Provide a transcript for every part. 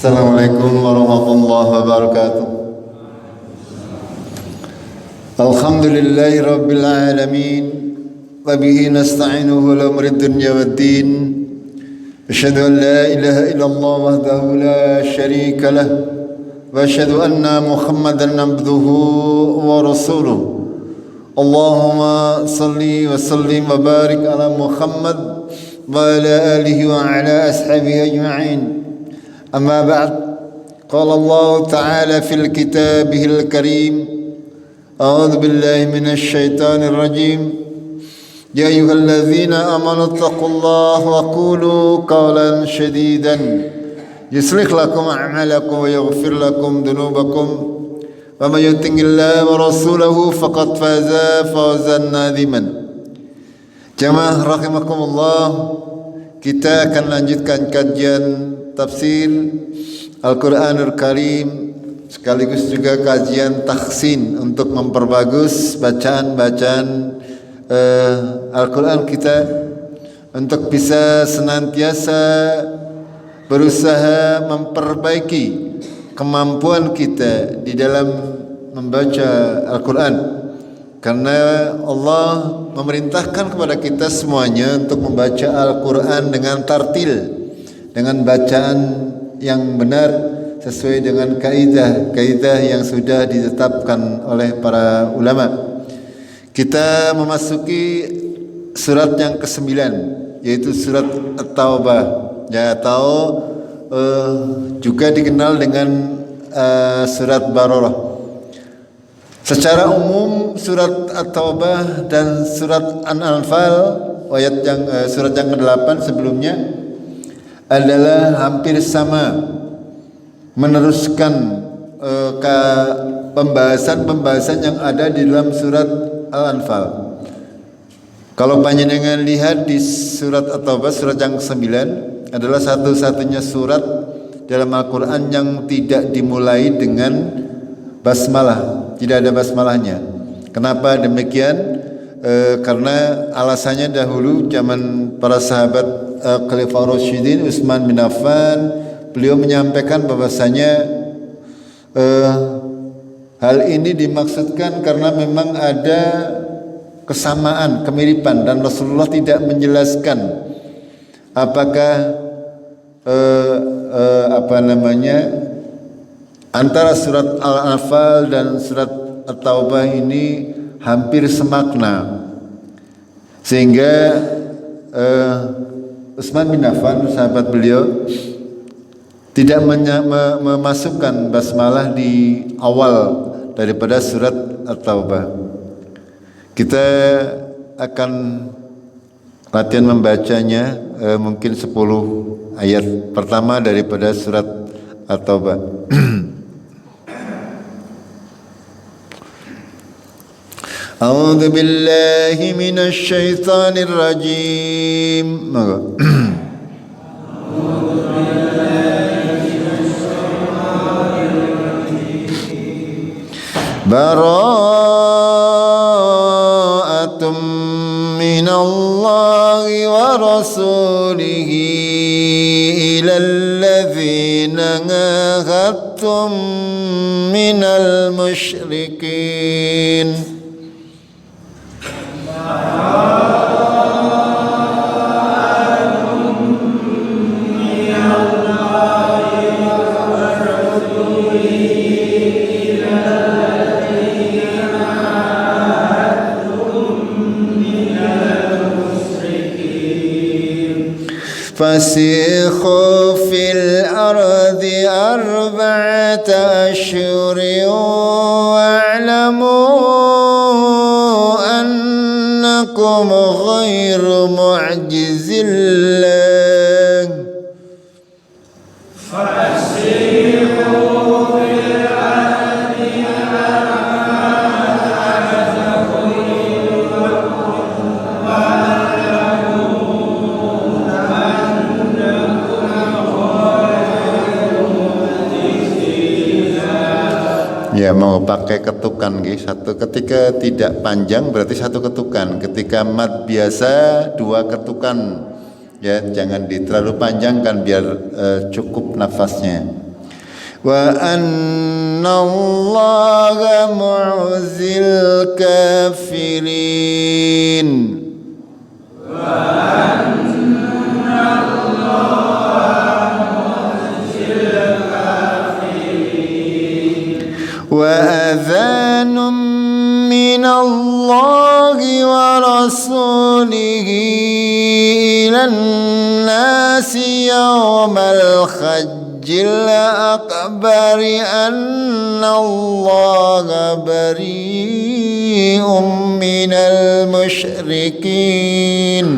Assalamualaikum warahmatullahi wabarakatuh. Alhamdulillahi rabbil alamin wa bihi nasta'inuhu ala umri dunya waddin. Asyhadu an la ilaha illallah wahdahu la syarika lah wa asyhadu anna Muhammadan abduhu wa rasuluh. Allahumma salli wa sallim wa barik ala Muhammad wa ala alihi wa ala ashabihi ajma'in. أما بعد قال الله تعالى في الكتابه الكريم أعوذ بالله من الشيطان الرجيم يا أيها الذين آمنوا اتقوا الله وقولوا قولا سديدا يصلح لكم أعمالكم ويغفر لكم ذنوبكم ومن يطع الله ورسوله فقد فاز فوزا عظيما. Jamaah rahimakumullah, kita akan lanjutkan kajian tafsir Al-Quranul Karim sekaligus juga kajian tahsin untuk memperbagus bacaan-bacaan Al-Quran kita untuk bisa senantiasa berusaha memperbaiki kemampuan kita di dalam membaca Al-Quran, karena Allah memerintahkan kepada kita semuanya untuk membaca Al-Quran dengan tartil, dengan bacaan yang benar sesuai dengan kaidah yang sudah ditetapkan oleh para ulama. Kita memasuki surat yang ke-9, yaitu surat At-Taubah, ya, atau juga dikenal dengan surat Bararah. Secara umum surat At-Taubah dan surat An-Anfal, surat yang ke-8 sebelumnya, adalah hampir sama, meneruskan pembahasan yang ada di dalam surat Al-Anfal. Kalau panjenengan lihat di surat At-Taubah, surat yang ke-9 adalah satu-satunya surat dalam Al-Quran yang tidak dimulai dengan basmalah, tidak ada basmalahnya. Kenapa demikian? Karena alasannya dahulu zaman para sahabat Khalifah Rasyidin Utsman bin Affan, beliau menyampaikan bahwasanya hal ini dimaksudkan karena memang ada kesamaan, kemiripan, dan Rasulullah tidak menjelaskan apakah antara surat Al-Anfal dan surat At-Taubah ini hampir semakna, sehingga Utsman bin Affan, sahabat beliau, tidak memasukkan basmalah di awal daripada surat At-Taubah. Kita akan latihan membacanya mungkin 10 ayat pertama daripada surat At-Taubah. A'udzu billahi minasy syaithanir rajim. Bara'atum minallahi wa rasulihi ilal ladzina ahadtum minal musyrikin. فسيحوا في الأرض 4 أشهر واعلموا أنكم غير معجز الله. Ya, mau pakai ketukan gitu. Satu ketika tidak panjang berarti satu ketukan. Ketika mad biasa 2 ketukan. Ya, jangan terlalu panjang kan biar cukup nafasnya. wa annallaha mu'zil kafirin. وأذان من الله ورسوله إلى الناس يوم الحج الأكبر أن الله بريء من المشركين.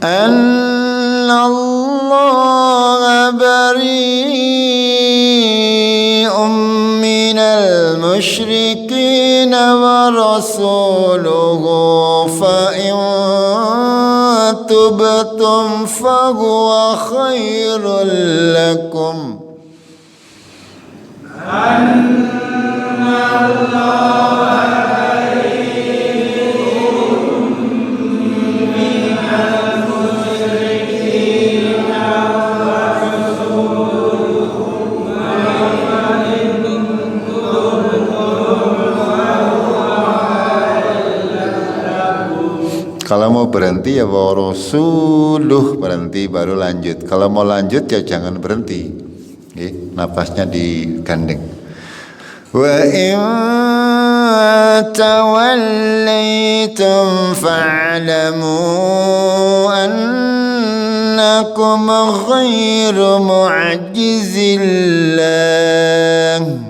أن الله بريء من المشركين ورسوله فإن تبتم فهو خير لكم. Kalau mau berhenti ya wa rasuluh, berhenti baru lanjut. Kalau mau lanjut ya jangan berhenti. Napasnya digandeng. Wa in tawallaytum fa'lamu annakum ghairu mu'jizillah.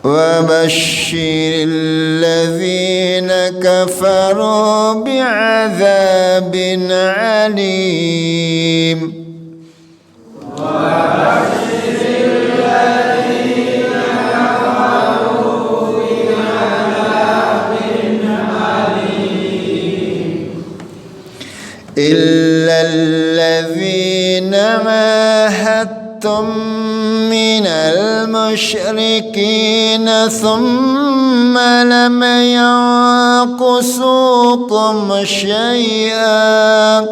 وبشر الذين كفروا بعذاب عليم. إلا الذين عاهدتم من المشركين ثم لم ينقصوكم شيئا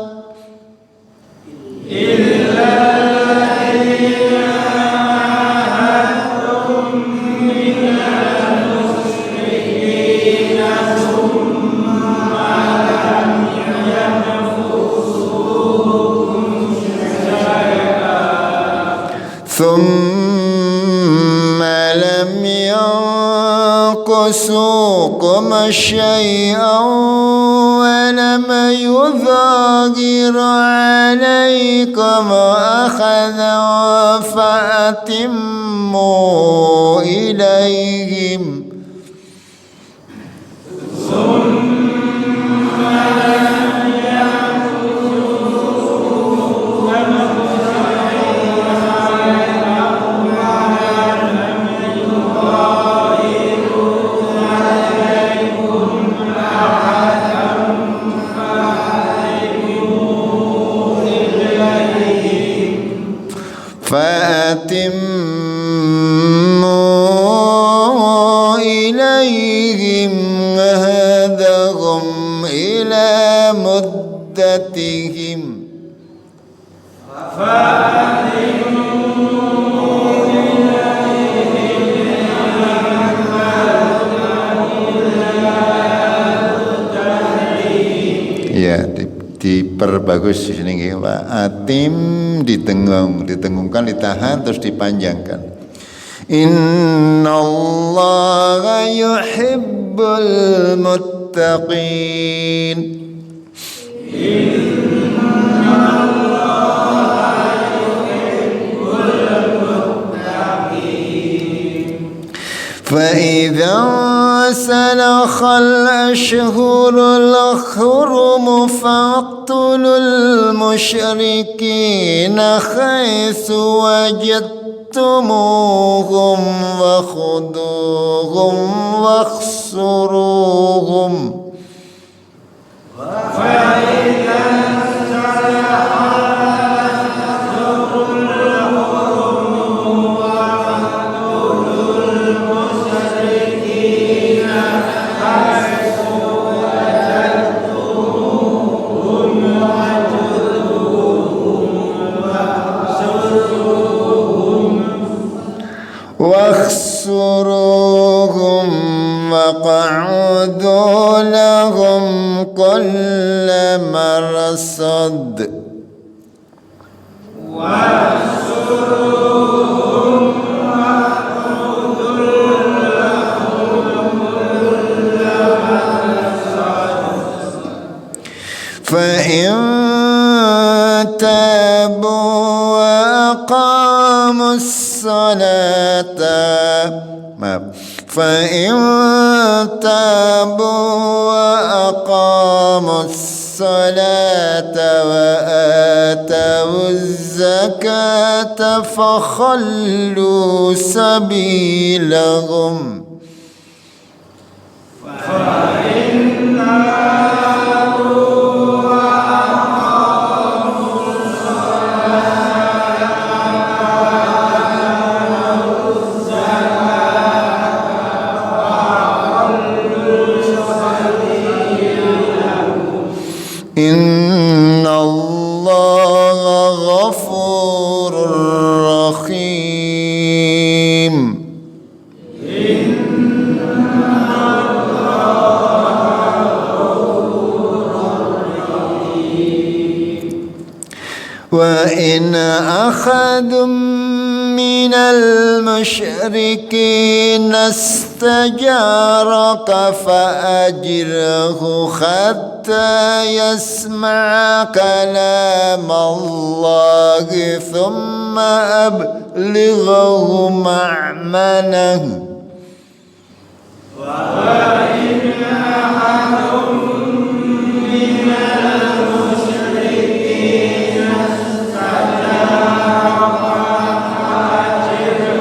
ثم لم ينقصوكم شيئا ولم يظاهر عليكم أحدا فأتموا إليهم. فأتموا إليهم عهدهم إلى مدتهم. Ya, diperbagus di sini Pak. Atim ditengungkan, ditahan terus dipanjangkan. Innallaha yuhibbul muttaqin. فإذا سلخ الأشهر الحرم فاقتلوا المشركين حيث وجدتموهم وخذوهم واحصروهم واحصروهم وقعدوا لهم كل مرصد فإن تابوا وأقاموا الصلاة فإن تابوا وأقاموا الصلاة وآتوا الزكاة فخلوا سبيلهم إن الله غفور رحيم. وإن أحد من المشركين استجارك فأجره حتى يسمع كلام الله ثم أبلغه مأمنه. وإن أحد من المشركين استجارك فأجره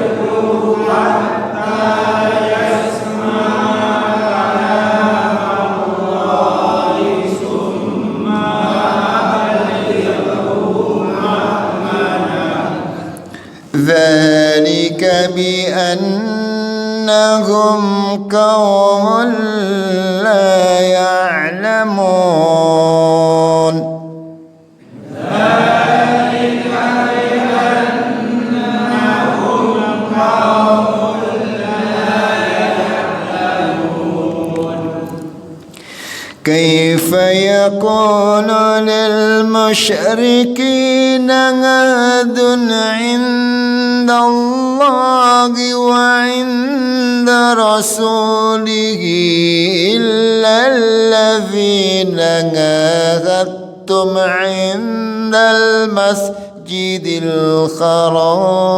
حتى يسمع كلام الله ثم أبلغه مأمنه. ذلك بأنهم قوم لا يعلمون. ذلك بأنهم قوم لا يعلمون. كيف يكون للمشركين عهد عند الله وعند رسوله إلا الذين عاهدتم عند المسجد الحرام.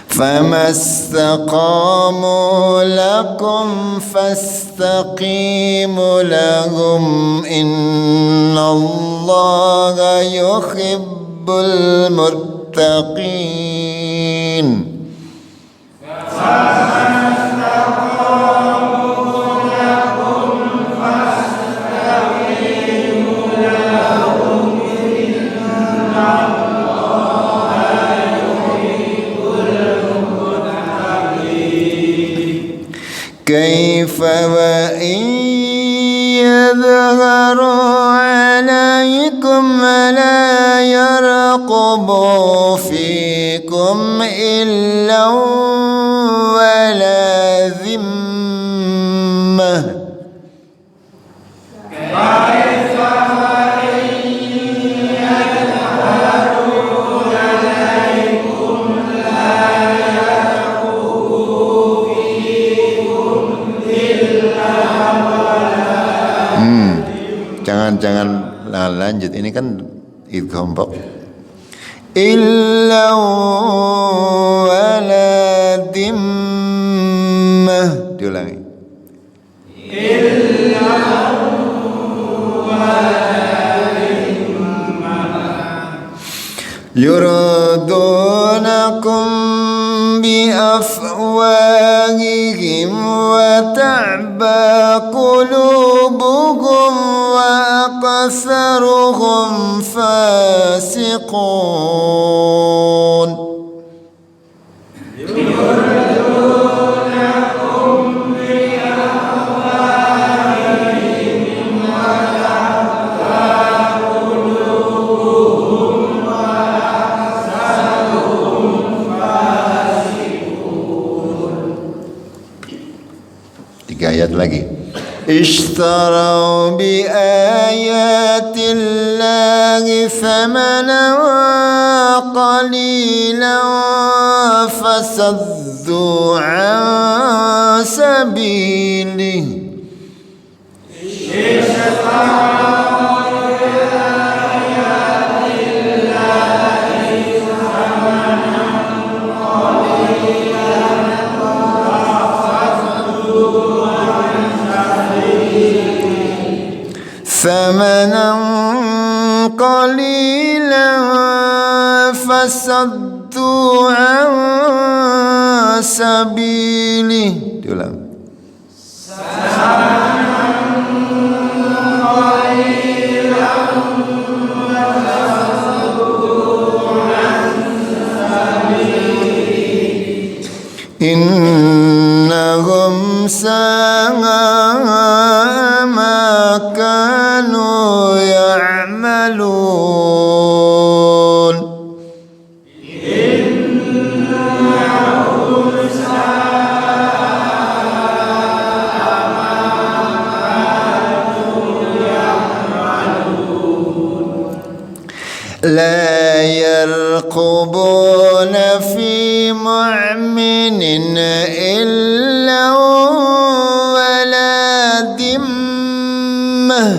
فما استقاموا لكم فاستقيموا لهم إن الله يحب المتقين. كيف وإن يظهروا عليكم لا يرقبوا فيكم إلا ولا ذمة Jangan lanjut, ini kan idgham pok. Illa waladim. Diulangi. Illa waladim. Yurdunakum bi afwahihim wa ta'ba qulubuhum wa aqsaruhum fasiqun. Ayat lagi. Ishtarau bi ayatillahi thamanan qalilan fasaddu an sabilihi. ثمنا قليلا فصدوا عن سبيله. Diulang. Innahum sa'a ma kanu ya'malun. Innahum sa'a ma kanu ya'malun. La yarqubuna fi mu'minin illa wala dimmah.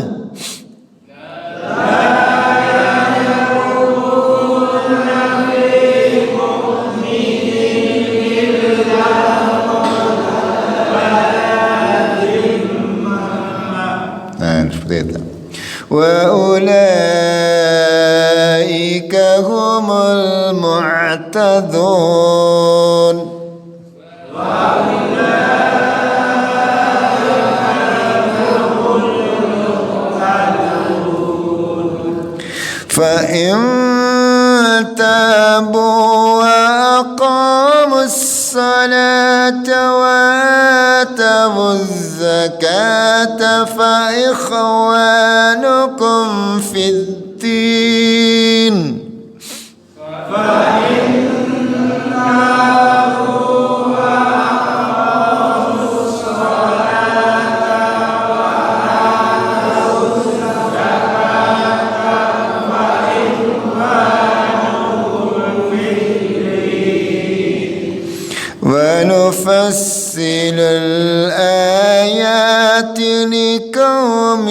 Nah, seperti itu. Wa ulaika humul mu'tadun. Fa in tabu wa aqamus salata wa atawuz zakata fa ikhwanukum fid din. ونفصل الآيات لقوم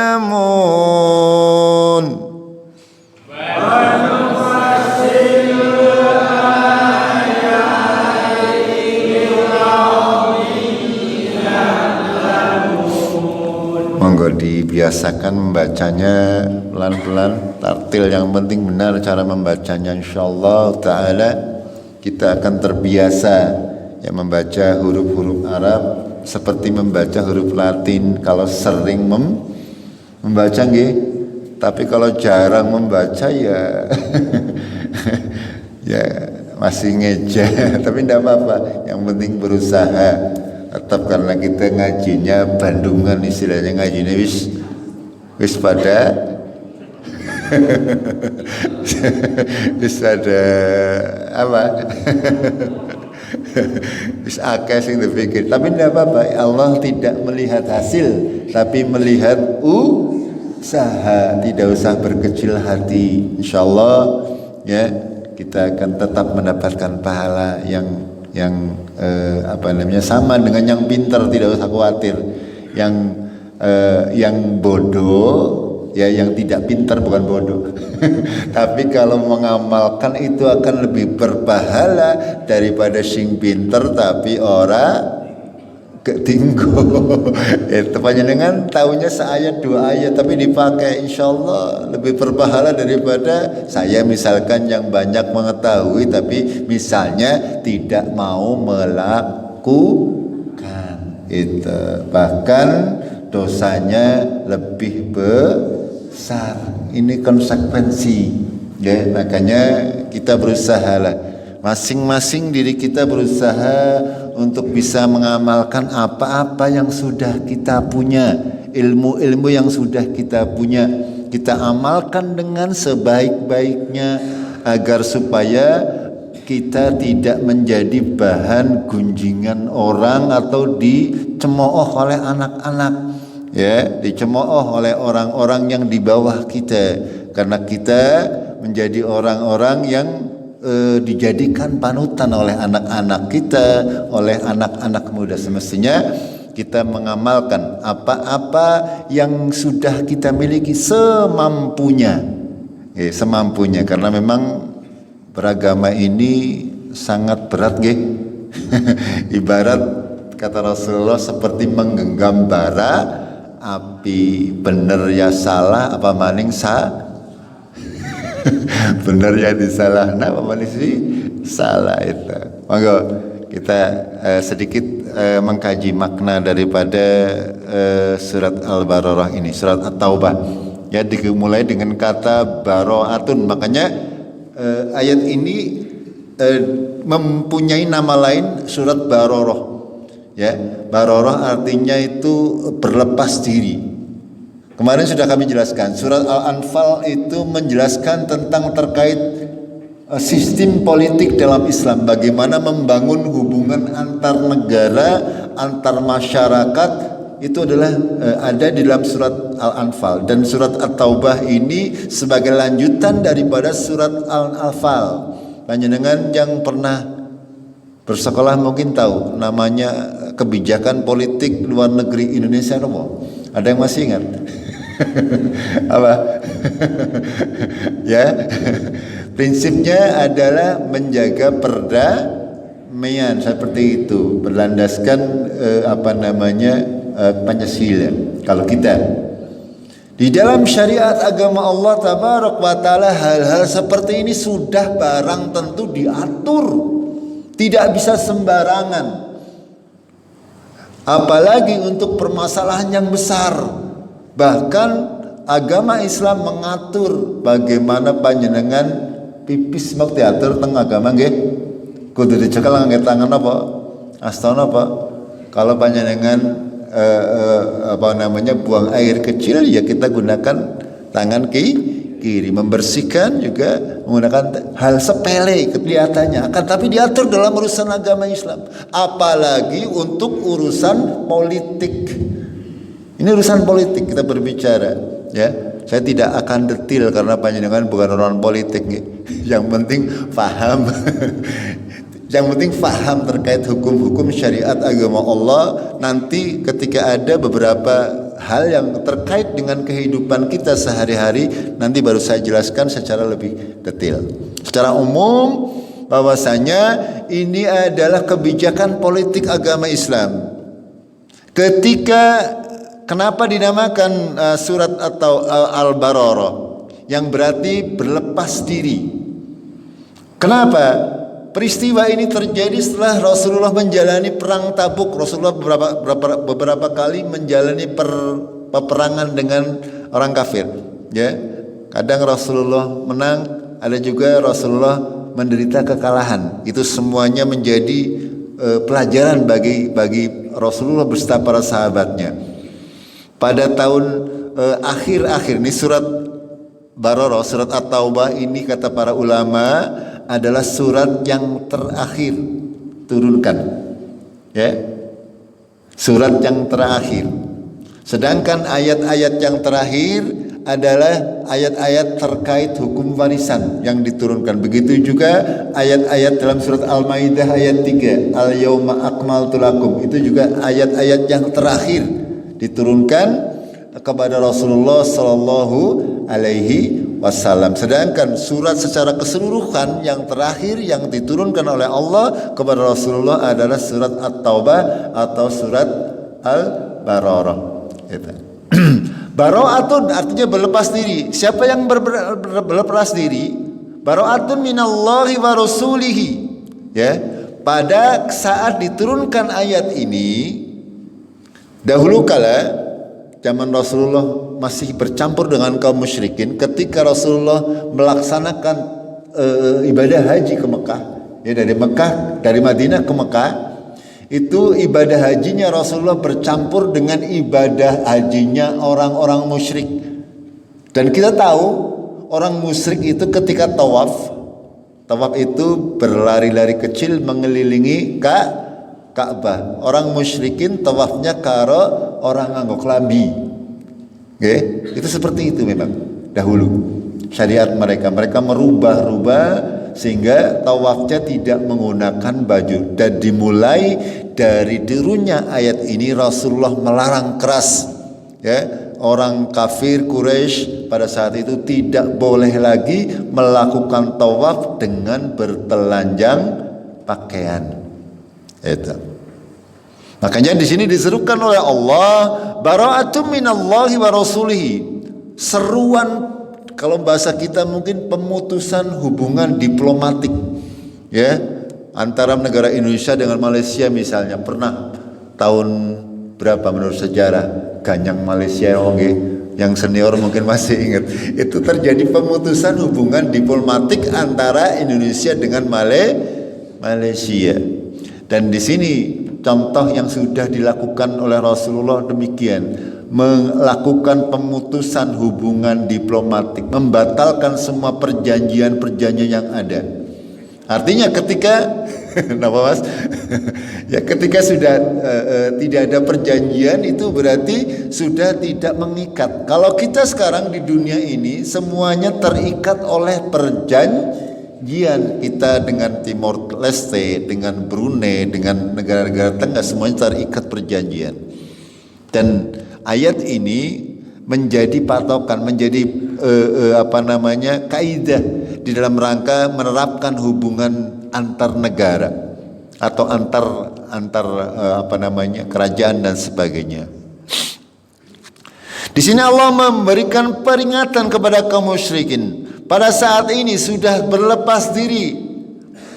يعلمون. Monggo dibiasakan membacanya pelan-pelan, tartil, yang penting benar cara membacanya. Insyaallah ta'ala kita akan terbiasa ya membaca huruf-huruf Arab seperti membaca huruf Latin kalau sering membaca nggih. Tapi kalau jarang membaca ya ya masih ngeja, tapi tidak apa-apa, yang penting berusaha. Tetap karena kita ngajinya Bandungan, istilahnya ngajinya wis pada wis ada apa Wis akeh sing dipikir. Tapi tidak apa-apa, Allah tidak melihat hasil, tapi melihat usaha. Tidak usah berkecil hati. Insyaallah ya, kita akan tetap mendapatkan pahala yang sama dengan yang pintar. Tidak usah khawatir. Yang bodoh ya, yang tidak pintar bukan bodoh. Tapi kalau mengamalkan itu akan lebih berpahala daripada sing pintar tapi ora ketinggo. Itu panjenengan tahunya seayat dua ayat tapi dipakai, insyaallah lebih berpahala daripada saya misalkan yang banyak mengetahui tapi misalnya tidak mau melakukan itu, bahkan dosanya lebih besar. Ini konsekuensi ya, makanya kita berusaha lah, masing-masing diri kita berusaha untuk bisa mengamalkan apa-apa yang sudah kita punya, ilmu-ilmu yang sudah kita punya, kita amalkan dengan sebaik-baiknya agar supaya kita tidak menjadi bahan gunjingan orang atau dicemooh oleh anak-anak ya, dicemooh oleh orang-orang yang di bawah kita, karena kita menjadi orang-orang yang dijadikan panutan oleh anak-anak kita, oleh anak-anak muda. Semestinya kita mengamalkan apa-apa yang sudah kita miliki semampunya, semampunya, karena memang beragama ini sangat berat, ibarat kata Rasulullah seperti menggenggam bara api. Bener ya salah, apa maning bener ya disalah, apa maning sih salah itu. Monggo kita sedikit mengkaji makna daripada surat Al-Baqarah ini, surat At-Taubah. Ya, dimulai dengan kata baro'atun. Makanya ayat ini mempunyai nama lain, surat Baroroh. Ya, Baroroh artinya itu berlepas diri. Kemarin sudah kami jelaskan, surat Al-Anfal itu menjelaskan tentang terkait sistem politik dalam Islam, bagaimana membangun hubungan antar negara, antar masyarakat. Itu adalah ada di dalam surat Al-Anfal, dan surat At-Taubah ini sebagai lanjutan daripada surat Al-Anfal. Panjenengan yang pernah bersekolah mungkin tahu namanya kebijakan politik luar negeri Indonesia, apa? Ada yang masih ingat? Apa? Ya, prinsipnya adalah menjaga perdamaian seperti itu, berlandaskan Pancasila. Kalau kita di dalam syariat agama Allah Tabaraka wa Ta'ala, hal-hal seperti ini sudah barang tentu diatur, tidak bisa sembarangan, apalagi untuk permasalahan yang besar. Bahkan agama Islam mengatur bagaimana panjenengan pipis mak diatur teng agama nggih. Kudu dicekel ngangge tangan apa? Astana apa? Kalau panjenengan buang air kecil, ya kita gunakan tangan kiri. Membersihkan juga menggunakan hal sepele kelihatannya, akan tapi diatur dalam urusan agama Islam. Apalagi untuk urusan politik. Ini urusan politik kita berbicara, ya. Saya tidak akan detail karena panjenengan bukan orang politik, yang penting paham. Yang penting paham terkait hukum-hukum syariat agama Allah. Nanti ketika ada beberapa hal yang terkait dengan kehidupan kita sehari-hari, nanti baru saya jelaskan secara lebih detail. Secara umum bahwasanya ini adalah kebijakan politik agama Islam. Kenapa dinamakan surat atau Al-Baqarah yang berarti berlepas diri? Kenapa? Peristiwa ini terjadi setelah Rasulullah menjalani perang Tabuk. Rasulullah beberapa kali menjalani peperangan dengan orang kafir. Ya, kadang Rasulullah menang, ada juga Rasulullah menderita kekalahan. Itu semuanya menjadi pelajaran bagi Rasulullah beserta para sahabatnya. Pada tahun akhir-akhir ini surat Baqarah, surat At-Taubah ini kata para ulama adalah surat yang terakhir diturunkan. Ya. Surat yang terakhir. Sedangkan ayat-ayat yang terakhir adalah ayat-ayat terkait hukum warisan yang diturunkan. Begitu juga ayat-ayat dalam surat Al-Maidah ayat 3, Al-Yauma akmaltu lakum. Itu juga ayat-ayat yang terakhir diturunkan kepada Rasulullah sallallahu alaihi wasallam. Sedangkan surat secara keseluruhan yang terakhir yang diturunkan oleh Allah kepada Rasulullah adalah surat At-Taubah atau surat Al-Baqarah. Gitu. Bara'atun artinya berlepas diri. Siapa yang berlepas diri? Bara'atun minallahi wa rasulihi. Ya, pada saat diturunkan ayat ini, dahulu kala zaman Rasulullah masih bercampur dengan kaum musyrikin, ketika Rasulullah melaksanakan ibadah haji ke Mekah, ya dari Madinah ke Mekah, itu ibadah hajinya Rasulullah bercampur dengan ibadah hajinya orang-orang musyrik. Dan kita tahu orang musyrik itu ketika tawaf itu berlari-lari kecil mengelilingi Ka'bah. Orang musyrikin tawafnya karo orang nganggo klambi. Oke, itu seperti itu memang dahulu syariat mereka merubah sehingga tawafnya tidak menggunakan baju. Dan dimulai dari turunnya ayat ini Rasulullah melarang keras, ya, orang kafir Quraisy pada saat itu tidak boleh lagi melakukan tawaf dengan bertelanjang pakaian. Itu. Makanya di sini diserukan oleh Allah, bara'atum minallahi wa rasulihi. Seruan, kalau bahasa kita mungkin pemutusan hubungan diplomatik, ya, antara negara Indonesia dengan Malaysia misalnya. Pernah tahun berapa menurut sejarah Ganyang Malaysia, yang senior mungkin masih ingat, itu terjadi pemutusan hubungan diplomatik antara Indonesia dengan Malaysia. Dan di sini contoh yang sudah dilakukan oleh Rasulullah demikian, melakukan pemutusan hubungan diplomatik, membatalkan semua perjanjian-perjanjian yang ada. Artinya ketika kenapa Mas? Ya, ketika sudah tidak ada perjanjian itu berarti sudah tidak mengikat. Kalau kita sekarang di dunia ini semuanya terikat oleh perjanjian. Kita dengan Timor Leste, dengan Brunei, dengan negara-negara tengah semuanya terikat perjanjian. Dan ayat ini menjadi patokan, menjadi kaidah di dalam rangka menerapkan hubungan antar negara atau antar kerajaan dan sebagainya. Di sini Allah memberikan peringatan kepada kaum musyrikin. Pada saat ini sudah berlepas diri,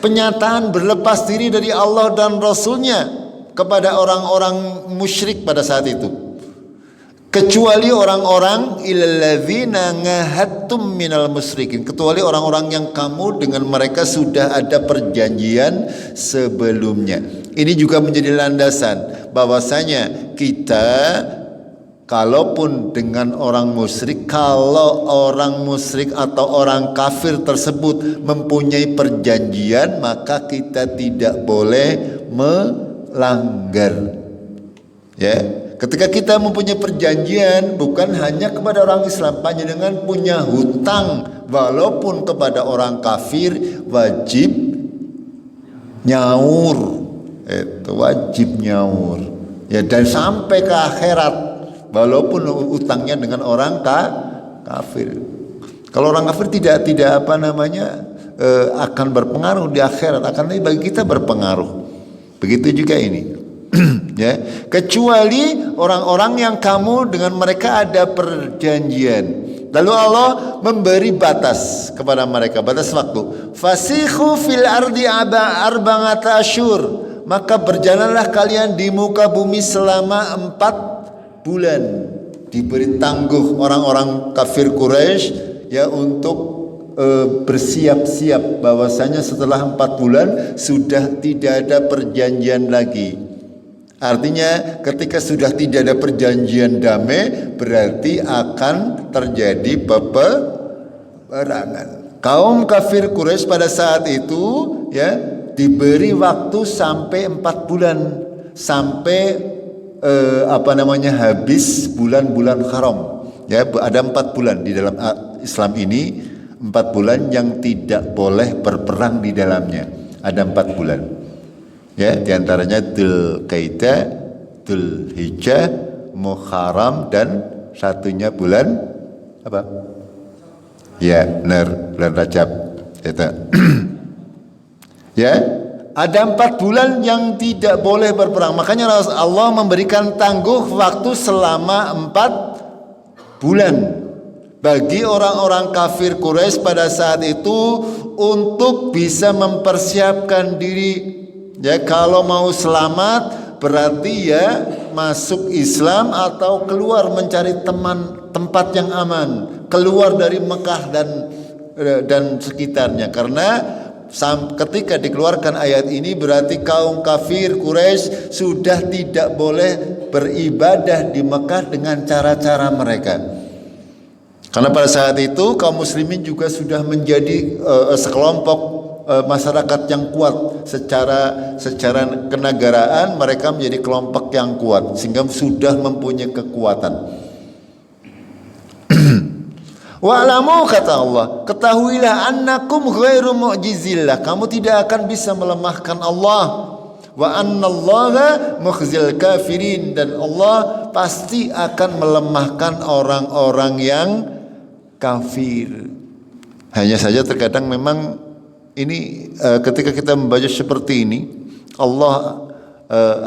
penyataan berlepas diri dari Allah dan Rasulnya kepada orang-orang musyrik pada saat itu. Kecuali orang-orang illalladzina ngahadtum minal musyrikin, kecuali orang-orang yang kamu dengan mereka sudah ada perjanjian sebelumnya. Ini juga menjadi landasan bahwasanya kita kalaupun dengan orang musyrik, kalau orang musyrik atau orang kafir tersebut mempunyai perjanjian, maka kita tidak boleh melanggar. Ya, ketika kita mempunyai perjanjian bukan hanya kepada orang Islam, panjenengan punya hutang walaupun kepada orang kafir wajib nyaur. Itu wajib nyaur. Ya, dan sampai ke akhirat. Walaupun utangnya dengan orang kafir. Kalau orang kafir tidak akan berpengaruh di akhirat, akan bagi kita berpengaruh. Begitu juga ini. Ya, kecuali orang-orang yang kamu dengan mereka ada perjanjian. Lalu Allah memberi batas kepada mereka, batas waktu. Fasikhu fil ardi arba'ata asyhur. Maka berjalanlah kalian di muka bumi selama 4 bulan. Diberi tangguh orang-orang kafir Quraisy, ya, untuk bersiap-siap bahwasanya setelah 4 bulan sudah tidak ada perjanjian lagi. Artinya ketika sudah tidak ada perjanjian damai berarti akan terjadi peperangan. Kaum kafir Quraisy pada saat itu, ya, diberi waktu sampai 4 bulan, sampai habis bulan-bulan haram. Ya, ada 4 bulan di dalam Islam ini, 4 bulan yang tidak boleh berperang di dalamnya. Ada 4 bulan. Ya, diantaranya Dzul Qaidah, Dzul Hijjah, Muharram, dan satunya bulan apa? Ya, benar, bulan Rajab. Itu. Ya, ada 4 bulan yang tidak boleh berperang. Makanya Allah memberikan tangguh waktu selama 4 bulan bagi orang-orang kafir Quraisy pada saat itu untuk bisa mempersiapkan diri. Ya, kalau mau selamat berarti ya masuk Islam atau keluar mencari tempat yang aman, keluar dari Mekah dan sekitarnya. Karena ketika dikeluarkan ayat ini berarti kaum kafir Quraisy sudah tidak boleh beribadah di Mekah dengan cara-cara mereka. Karena pada saat itu kaum muslimin juga sudah menjadi sekelompok masyarakat yang kuat secara kenegaraan. Mereka menjadi kelompok yang kuat sehingga sudah mempunyai kekuatan. Wa'lamu, kata Allah, ketahuilah annakum ghairu mu'jizillah, kamu tidak akan bisa melemahkan Allah. Wa annallaha mukhzil kafirin, dan Allah pasti akan melemahkan orang-orang yang kafir. Hanya saja terkadang memang ini ketika kita membaca seperti ini, Allah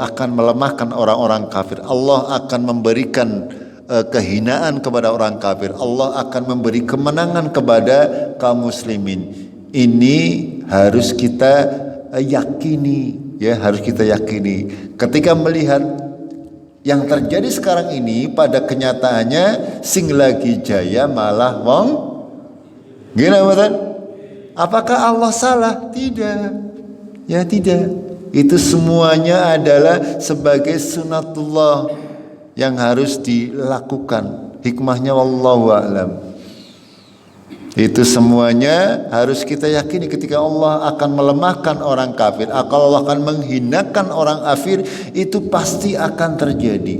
akan melemahkan orang-orang kafir. Allah akan memberikan kehinaan kepada orang kafir. Allah akan memberi kemenangan kepada kaum muslimin. Ini harus kita yakini, ya, harus kita yakini. Ketika melihat yang terjadi sekarang ini, pada kenyataannya sing lagi jaya malah wong gini, betul? Apakah Allah salah? Tidak. Ya, tidak. Itu semuanya adalah sebagai sunatullah yang harus dilakukan. Hikmahnya wallahu a'lam. Itu semuanya harus kita yakini. Ketika Allah akan melemahkan orang kafir, Allah akan menghinakan orang kafir, itu pasti akan terjadi.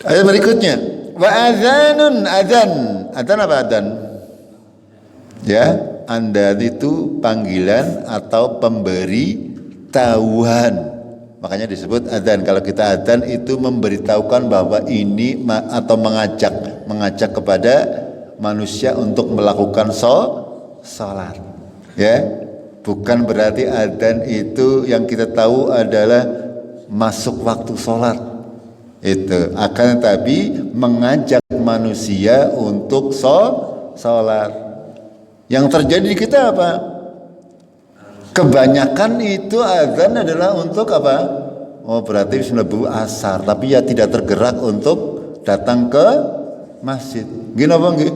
Ayat berikutnya, wa adzanun, adzan apa adzan? Ya, anda itu panggilan atau pemberi tahuan. Makanya disebut adzan. Kalau kita adzan itu memberitahukan bahwa ini atau mengajak kepada manusia untuk melakukan salat. Ya, bukan berarti adzan itu yang kita tahu adalah masuk waktu salat. Itu akan tetapi mengajak manusia untuk salat. Yang terjadi di kita apa? Kebanyakan itu adzan adalah untuk apa? Oh, berarti sudah asar, tapi ya tidak tergerak untuk datang ke masjid. Gini apa nggih?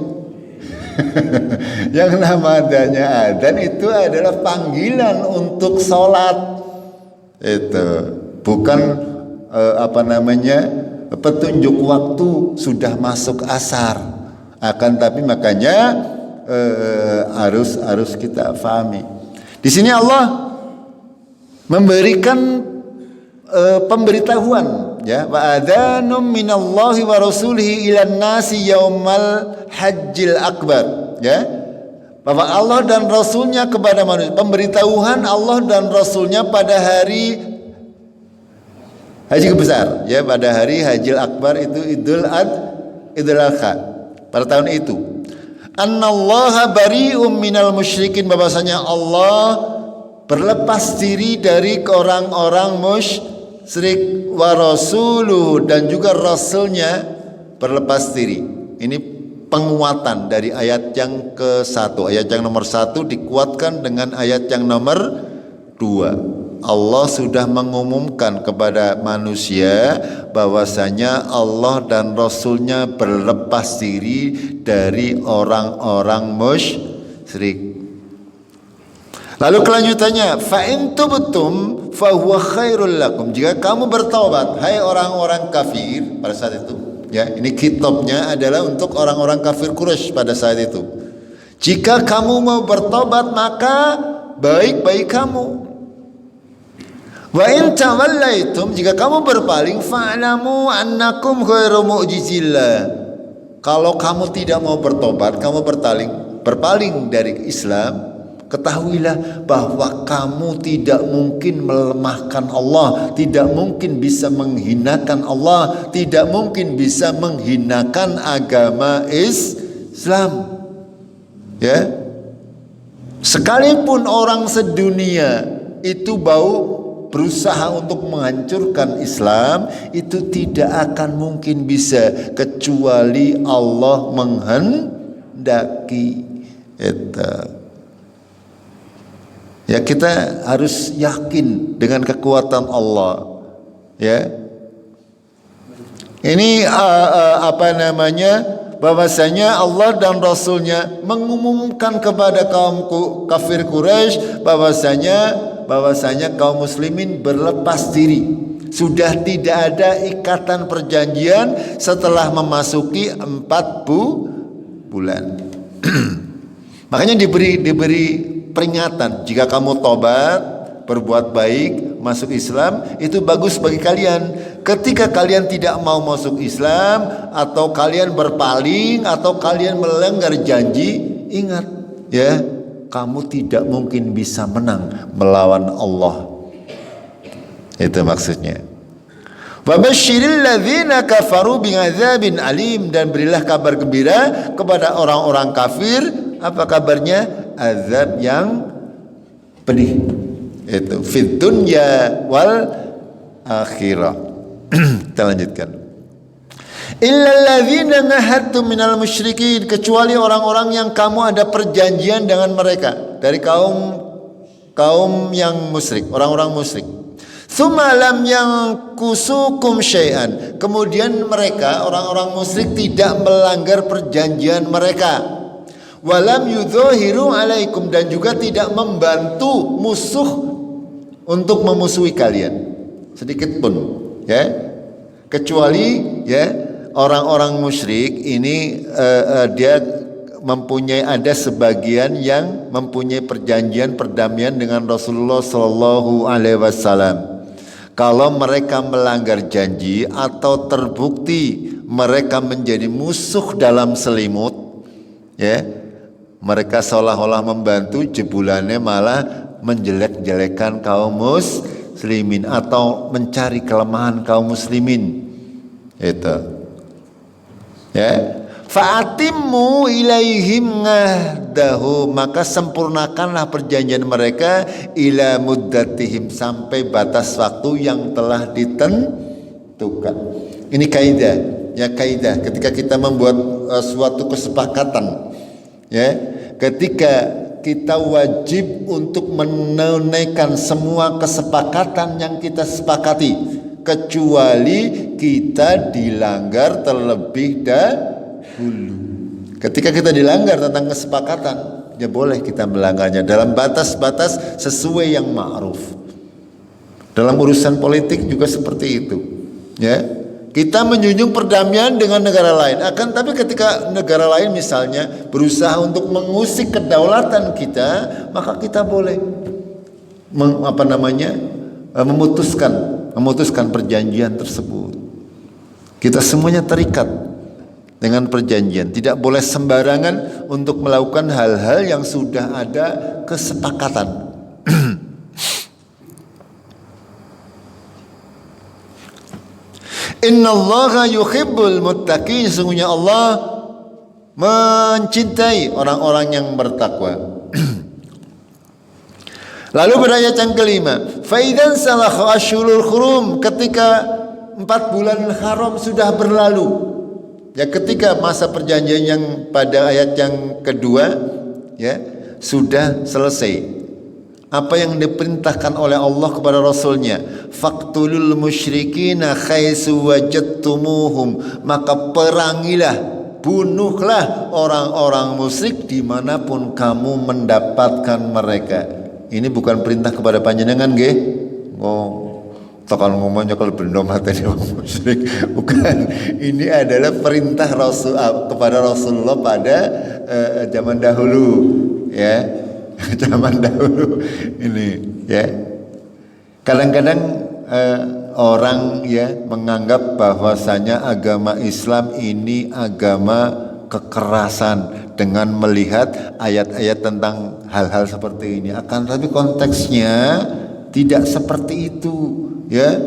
Yang namanya adzan itu adalah panggilan untuk sholat. Itu bukan petunjuk waktu sudah masuk asar. Akan tapi makanya harus kita pahami. Di sini Allah memberikan pemberitahuan, ya, wa adzanum minallahi wa rasulihi ilan nasi yaumal hajjil akbar, ya, bahwa Allah dan Rasulnya kepada manusia. Pemberitahuan Allah dan Rasulnya pada hari haji besar, ya, pada hari hajjil akbar, itu Idul Adha pada tahun itu. Annallaha bari'um minal musyrikin, bahwasanya Allah berlepas diri dari orang-orang musyrik, wa rasuluhu, dan juga rasulnya berlepas diri. Ini penguatan dari ayat yang ke-1. Ayat yang nomor 1 dikuatkan dengan ayat yang nomor 2. Allah sudah mengumumkan kepada manusia bahwasanya Allah dan Rasulnya berlepas diri dari orang-orang musyrik. Lalu kelanjutannya, fa in tubtum fa huwa khairul lakum, jika kamu bertaubat hai orang-orang kafir pada saat itu, ya, ini kitabnya adalah untuk orang-orang kafir Quraisy pada saat itu. Jika kamu mau bertobat maka baik-baik kamu. Wa in tawallaitum, jika kamu berpaling, fa'lamu annakum ghairu mu'jizillah. Kalau kamu tidak mau bertobat, kamu berpaling dari Islam, ketahuilah bahwa kamu tidak mungkin melemahkan Allah, tidak mungkin bisa menghinakan Allah, tidak mungkin bisa menghinakan agama Islam. Ya. Sekalipun orang sedunia itu berusaha untuk menghancurkan Islam, itu tidak akan mungkin bisa kecuali Allah menghendaki. Ya, kita harus yakin dengan kekuatan Allah. Ya, ini bahwasanya Allah dan Rasulnya mengumumkan kepada kaum kafir Quraisy bahwasanya kaum muslimin berlepas diri, sudah tidak ada ikatan perjanjian setelah memasuki 4 bulan. Makanya diberi peringatan, jika kamu tobat, berbuat baik, masuk Islam, itu bagus bagi kalian. Ketika kalian tidak mau masuk Islam, atau kalian berpaling, atau kalian melanggar janji, ingat ya, kamu tidak mungkin bisa menang melawan Allah. Itu maksudnya. Wa basyiril ladzina kafaru bi'adzabin alim, dan berilah kabar gembira kepada orang-orang kafir. Apa kabarnya? Azab yang pedih. Itu fid dunya wal akhirah. Kita lanjutkan. Illal ladzina nahadtum minal musyrikin, kecuali orang-orang yang kamu ada perjanjian dengan mereka dari kaum yang musyrik, orang-orang musyrik. Tsumma lam yankusukum syai'an, kemudian mereka orang-orang musyrik tidak melanggar perjanjian mereka. Walam yudzahiru alaikum, dan juga tidak membantu musuh untuk memusuhi kalian sedikit pun, ya, kecuali ya orang-orang musyrik ini dia mempunyai, ada sebagian yang mempunyai perjanjian perdamaian dengan Rasulullah Shallallahu Alaihi Wasallam. Kalau mereka melanggar janji atau terbukti mereka menjadi musuh dalam selimut, ya, mereka seolah-olah membantu, jebulannya malah menjelek-jelekan kaum muslimin atau mencari kelemahan kaum muslimin. Itu. Ya. Fa'atimmu ilaihim ngahdahu, maka sempurnakanlah perjanjian mereka ila muddatihim, sampai batas waktu yang telah ditentukan. Ini kaidah, ya, kaidah ketika kita membuat suatu kesepakatan. Ya, ketika kita wajib untuk menunaikan semua kesepakatan yang kita sepakati, kecuali kita dilanggar terlebih dahulu. Ketika kita dilanggar tentang kesepakatan, ya boleh kita melanggarnya dalam batas-batas sesuai yang ma'ruf. Dalam urusan politik juga seperti itu. Ya. Kita menjunjung perdamaian dengan negara lain. Tapi ketika negara lain misalnya berusaha untuk mengusik kedaulatan kita, maka kita boleh memutuskan perjanjian tersebut. Kita semuanya terikat dengan perjanjian. Tidak boleh sembarangan untuk melakukan hal-hal yang sudah ada kesepakatan. Innallaha yuhibbul muttaqin, sesungguhnya Allah mencintai orang-orang yang bertakwa. Lalu berayat yang kelima, fa idzan salakha asyhurul hurum, ketika 4 bulan haram sudah berlalu. Ya, ketika masa perjanjian yang pada ayat yang kedua, ya, sudah selesai. Apa yang diperintahkan oleh Allah kepada Rasulnya, faqtulul musyrikina haitsu wajadtumuhum, maka perangilah, bunuhlah orang-orang musyrik dimanapun kamu mendapatkan mereka. Ini bukan perintah kepada panjenengan, nggih. Tekan ngomongnya kalau benda mateni orang musyrik, bukan. Ini adalah perintah Rasul kepada Rasulullah pada zaman dahulu ya. Zaman dahulu ini ya. Kadang-kadang orang ya menganggap bahwasanya agama Islam ini agama kekerasan dengan melihat ayat-ayat tentang hal-hal seperti ini. Akan tapi konteksnya tidak seperti itu ya.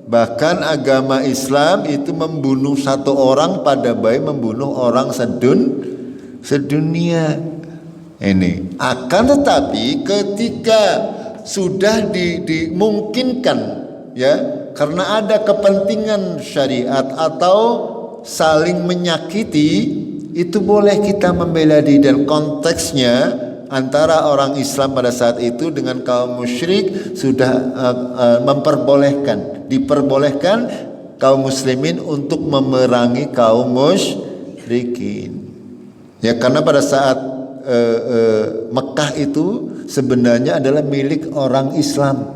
Bahkan agama Islam itu membunuh satu orang pada baik membunuh orang sedunia. Ini akan tetapi ketika sudah dimungkinkan ya karena ada kepentingan syariat atau saling menyakiti, itu boleh kita membela diri, dan konteksnya antara orang Islam pada saat itu dengan kaum musyrik sudah diperbolehkan kaum muslimin untuk memerangi kaum musyrikin. Ya karena pada saat Mekah itu sebenarnya adalah milik orang Islam.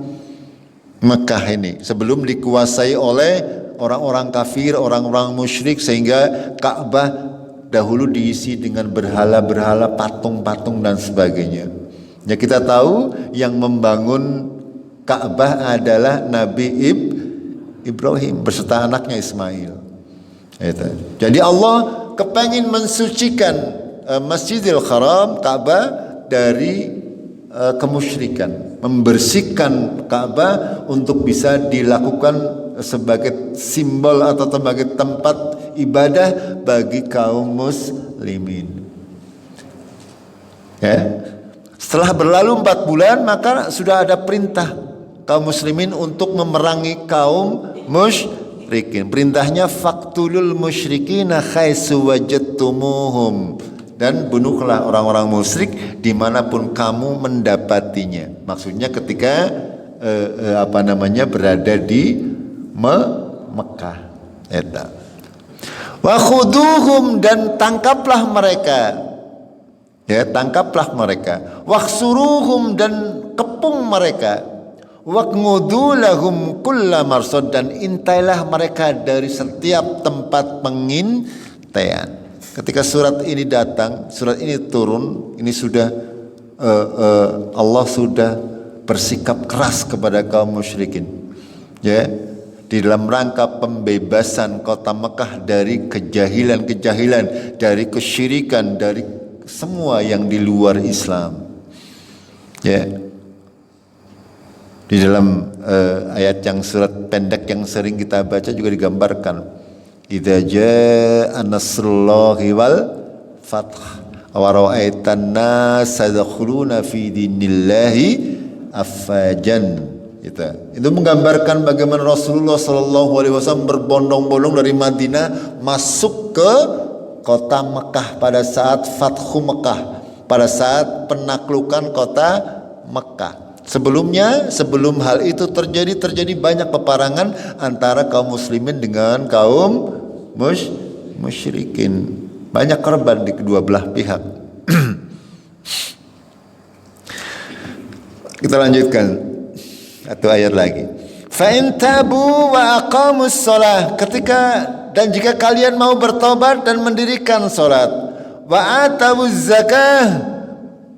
Mekah ini sebelum dikuasai oleh orang-orang kafir, orang-orang musyrik, sehingga Ka'bah dahulu diisi dengan berhala-berhala, patung-patung dan sebagainya. Ya kita tahu yang membangun Ka'bah adalah Nabi Ibrahim beserta anaknya Ismail. Jadi Allah kepengin mensucikan Masjidil Haram, Ka'bah dari kemusyrikan, membersihkan Ka'bah untuk bisa dilakukan sebagai simbol atau sebagai tempat ibadah bagi kaum muslimin. Ya. Setelah berlalu 4 bulan maka sudah ada perintah kaum muslimin untuk memerangi kaum musyrikin. Perintahnya faqtulul musyrikina haitsu wajadtumuhum, dan bunuhlah orang-orang musyrik dimanapun kamu mendapatinya. Maksudnya ketika berada di Mekah. Wa khuduhum, dan tangkaplah mereka. Ya, tangkaplah mereka. Wahsuruhum, dan kepung mereka. Waq'udu lahum kulla marsad, dan intailah mereka dari setiap tempat pengintaian. Ketika surat ini datang, surat ini turun, ini sudah Allah sudah bersikap keras kepada kaum musyrikin. Ya, di dalam rangka pembebasan kota Mekah dari kejahilan, dari kesyirikan, dari semua yang di luar Islam. Ya. Di dalam ayat yang surat pendek yang sering kita baca juga digambarkan, idza jaa nasrullahi wal fath wa ra'aitan nasa yadkhuluna fi dinillahi afwajan. Itu menggambarkan bagaimana Rasulullah sallallahu alaihi wasallam berbondong-bondong dari Madinah masuk ke kota Mekah pada saat Fathu Mekah, pada saat penaklukan kota Mekah. Sebelumnya, sebelum hal itu terjadi banyak peperangan antara kaum muslimin dengan kaum musyrikin. Banyak korban di kedua belah pihak. Kita lanjutkan satu ayat lagi. Fa in tabu wa aqamus shalah, dan jika kalian mau bertobat dan mendirikan salat, wa atawuz zakah,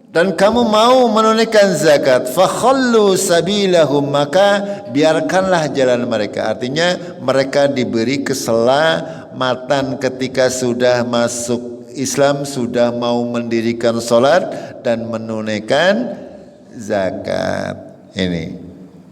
dan kamu mau menunaikan zakat, fakhallu sabilahum, maka biarkanlah jalan mereka. Artinya mereka diberi keselamatan ketika sudah masuk Islam, sudah mau mendirikan salat dan menunaikan zakat. Ini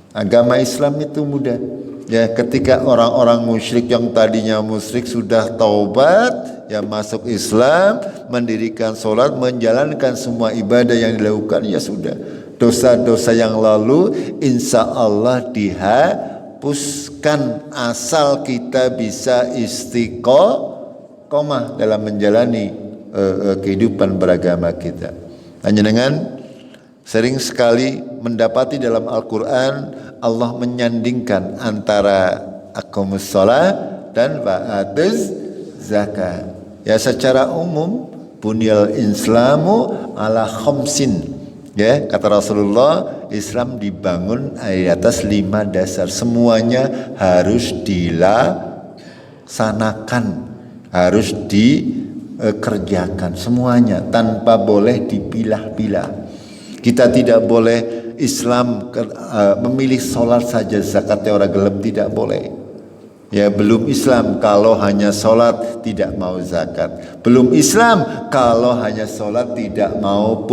agama Islam itu mudah. Ya, ketika orang-orang musyrik yang tadinya musyrik sudah taubat, ya masuk Islam, mendirikan sholat, menjalankan semua ibadah yang dilakukan, ya sudah. Dosa-dosa yang lalu insya Allah dihapuskan asal kita bisa istiqomah dalam menjalani kehidupan beragama kita. Hanya dengan sering sekali mendapati dalam Al-Quran Allah menyandingkan antara aqamus shalah dan wa'atuz zakat. Ya, secara umum bunyal islamu ala khamsin. Ya, kata Rasulullah, Islam dibangun di atas 5 dasar. Semuanya harus dilaksanakan, harus kerjakan semuanya tanpa boleh dipilah-pilah. Kita tidak boleh Islam memilih sholat saja zakatnya orang gelem, tidak boleh. Ya, belum Islam kalau hanya sholat tidak mau zakat. Belum Islam kalau hanya sholat tidak mau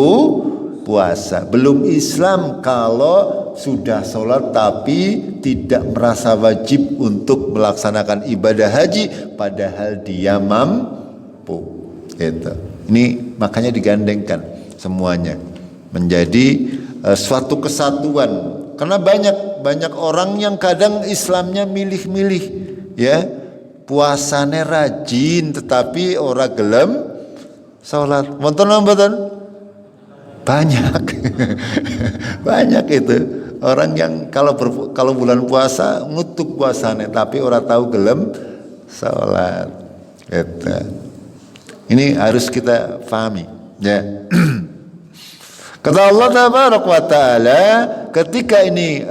puasa. Belum Islam kalau sudah sholat tapi tidak merasa wajib untuk melaksanakan ibadah haji padahal dia mampu. Gitu. Ini makanya digandengkan semuanya menjadi suatu kesatuan. Karena banyak orang yang kadang Islamnya milih-milih, ya, puasanya rajin tetapi ora gelem salat. Wonten banyak. Banyak itu orang yang kalau bulan puasa ngutuk puasanya tapi ora tahu gelem salat. Gitu. Ini harus kita pahami, ya. Kata Allah Tabaraka wa Ta'ala, ketika ini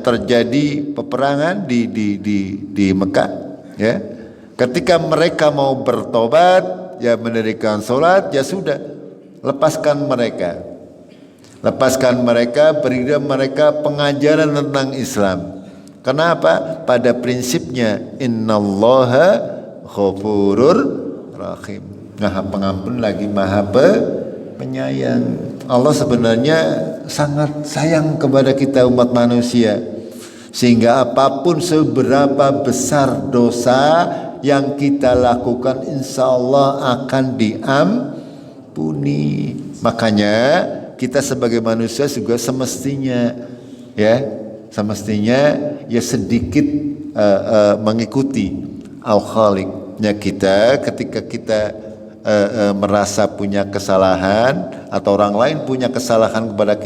terjadi peperangan di Mekah, ya. Ketika mereka mau bertobat, ya mendirikan sholat, ya sudah, lepaskan mereka. Berikan mereka pengajaran tentang Islam. Kenapa? Pada prinsipnya innallaha ghafurur rahim. Maha pengampun lagi maha penyayang. Allah sebenarnya sangat sayang kepada kita umat manusia, sehingga apapun seberapa besar dosa yang kita lakukan insya Allah akan diampuni. Makanya kita sebagai manusia juga semestinya ya sedikit mengikuti Al-Khaliqnya kita ketika kita merasa punya kesalahan atau orang lain punya kesalahan kepada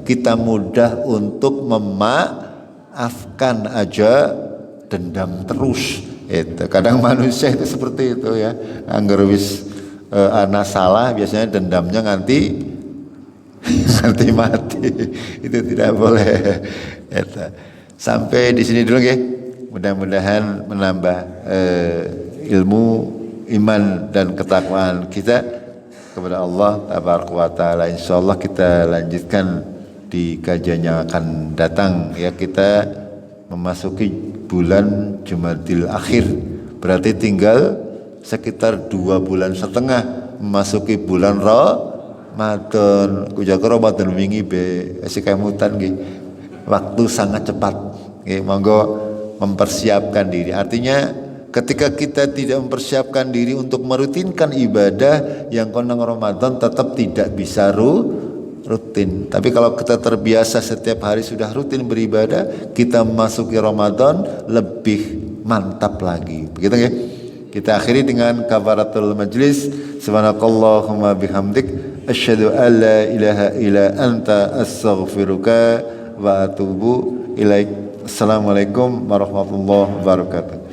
kita mudah untuk memaafkan aja, dendam terus. Itu kadang manusia itu seperti itu, ya. Angger wis ana salah biasanya dendamnya nganti mati. Itu tidak boleh. Itu. Sampai di sini dulu, ya. Mudah-mudahan menambah ilmu, iman dan ketakwaan kita kepada Allah Tabaraka wa Ta'ala. Insyaallah kita lanjutkan di kajian yang akan datang, ya. Kita memasuki bulan Jumadil Akhir, berarti tinggal sekitar 2 bulan setengah memasuki bulan Ramadan. Kujaga Ramadan wingi be sikemutan nggih. Waktu sangat cepat. Nggih, monggo mempersiapkan diri. Artinya ketika kita tidak mempersiapkan diri untuk merutinkan ibadah yang konang Ramadan, tetap tidak bisa rutin. Tapi kalau kita terbiasa setiap hari sudah rutin beribadah, kita memasuki Ramadan lebih mantap lagi. Begitu, ya. Kita akhiri dengan kafaratul majlis. Subhanakallahumma bihamdik asyhadu an la ilaha illa anta astaghfiruka wa atubu ilaik. Assalamualaikum warahmatullahi wabarakatuh.